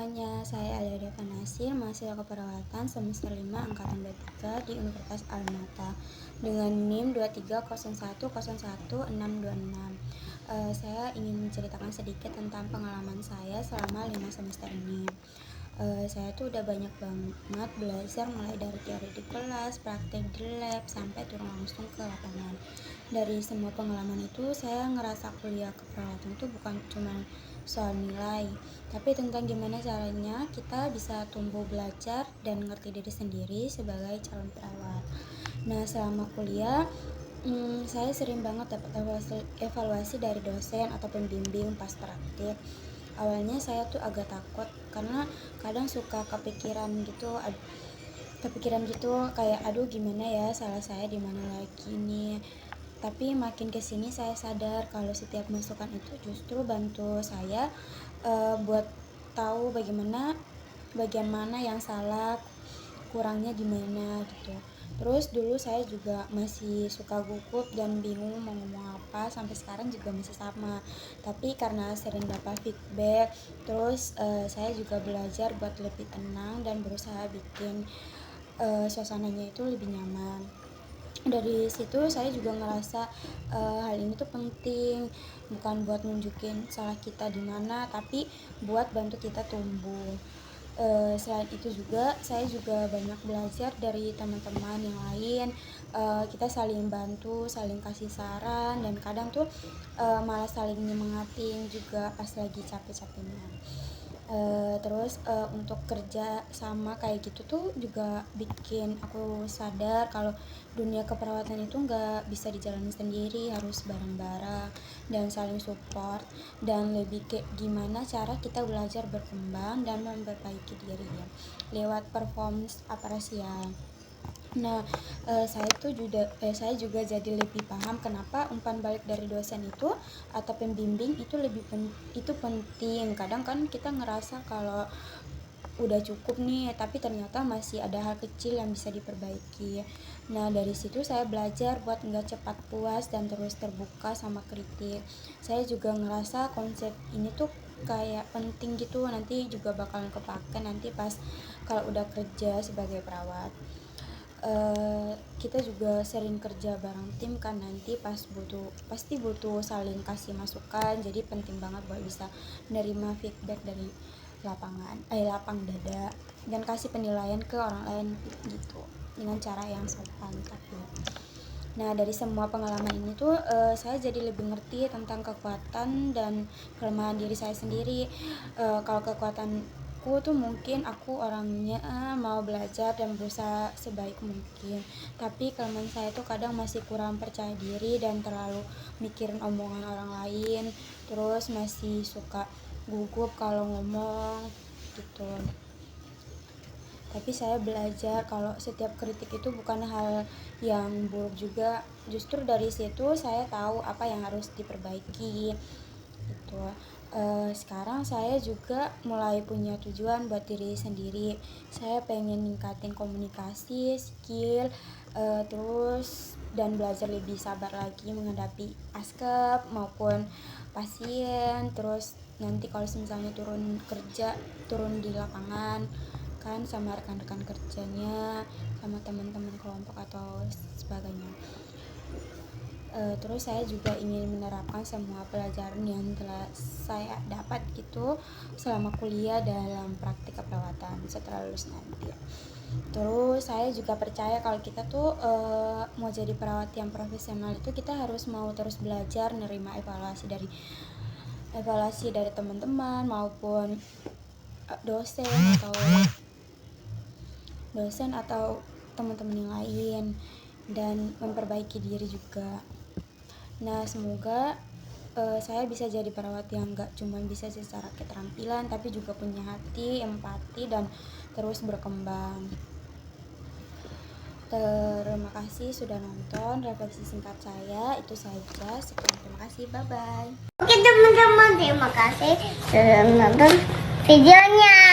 semuanya, saya Alia Deva Nasir, mahasiswa keperawatan semester 5 angkatan 23 di Universitas Almata dengan NIM 23010101626. Saya ingin menceritakan sedikit tentang pengalaman saya selama 5 semester ini. Saya tuh udah banyak banget belajar mulai dari teori di kelas, praktek di lab, sampai turun langsung ke lapangan. Dari semua pengalaman itu, saya ngerasa kuliah keperawatan itu bukan cuma soal nilai, tapi tentang gimana caranya kita bisa tumbuh belajar dan ngerti diri sendiri sebagai calon perawat. Nah, selama kuliah, saya sering banget dapat evaluasi dari dosen atau pembimbing pas praktik. Awalnya saya tuh agak takut karena kadang suka kepikiran gitu kayak aduh gimana ya, salah saya di mana lagi nih. Tapi makin kesini saya sadar kalau setiap masukan itu justru bantu saya buat tahu bagian mana yang salah, kurangnya gimana gitu. Terus dulu saya juga masih suka gugup dan bingung mau ngomong apa, sampai sekarang juga masih sama. Tapi karena sering dapat feedback, terus saya juga belajar buat lebih tenang dan berusaha bikin suasananya itu lebih nyaman. Dari situ saya juga ngerasa hal ini tuh penting, bukan buat nunjukin salah kita di mana, tapi buat bantu kita tumbuh. Selain itu juga saya juga banyak belajar dari teman-teman yang lain. Kita saling bantu, saling kasih saran, dan kadang tuh malah saling nyemangatin juga pas lagi capek-capeknya. Terus untuk kerja sama kayak gitu tuh juga bikin aku sadar kalau dunia keperawatan itu nggak bisa dijalani sendiri, harus bareng-bareng dan saling support, dan lebih kayak gimana cara kita belajar berkembang dan memperbaiki diri ya lewat performance aparasial. Nah, saya juga jadi lebih paham kenapa umpan balik dari dosen itu atau pembimbing itu penting. Kadang kan kita ngerasa kalau udah cukup nih, tapi ternyata masih ada hal kecil yang bisa diperbaiki. Nah, dari situ saya belajar buat nggak cepat puas dan terus terbuka sama kritik. Saya juga ngerasa konsep ini tuh kayak penting gitu, nanti juga bakalan kepake nanti pas kalau udah kerja sebagai perawat. Kita juga sering kerja bareng tim kan, nanti pasti butuh saling kasih masukan, jadi penting banget buat bisa menerima feedback dari lapang dada dan kasih penilaian ke orang lain gitu dengan cara yang sopan tapi. Nah, dari semua pengalaman ini tuh saya jadi lebih ngerti tentang kekuatan dan kelemahan diri saya sendiri. Kalau kekuatanku tuh mungkin aku orangnya mau belajar dan berusaha sebaik mungkin. Tapi kelemahan saya tuh kadang masih kurang percaya diri dan terlalu mikirin omongan orang lain. Terus masih suka gugup kalau ngomong gitu. Tapi saya belajar kalau setiap kritik itu bukan hal yang buruk juga. Justru dari situ saya tahu apa yang harus diperbaiki gitu. Sekarang saya juga mulai punya tujuan buat diri sendiri. Saya pengen ningkatin komunikasi, skill, terus dan belajar lebih sabar lagi menghadapi askep maupun pasien. Terus nanti kalau misalnya turun di lapangan kan sama rekan-rekan kerjanya, sama teman-teman kelompok atau sebagainya. Terus saya juga ingin menerapkan semua pelajaran yang telah saya dapat gitu selama kuliah dalam praktik keperawatan setelah lulus nanti. Terus saya juga percaya kalau kita tuh mau jadi perawat yang profesional itu kita harus mau terus belajar, nerima evaluasi dari teman-teman maupun dosen atau teman-teman yang lain, dan memperbaiki diri juga. Nah, semoga saya bisa jadi perawat yang gak cuma bisa secara keterampilan, tapi juga punya hati, empati, dan terus berkembang. Terima kasih sudah nonton refleksi singkat saya, itu saja. Sekian, terima kasih, bye-bye. Oke teman-teman, terima kasih sudah nonton videonya.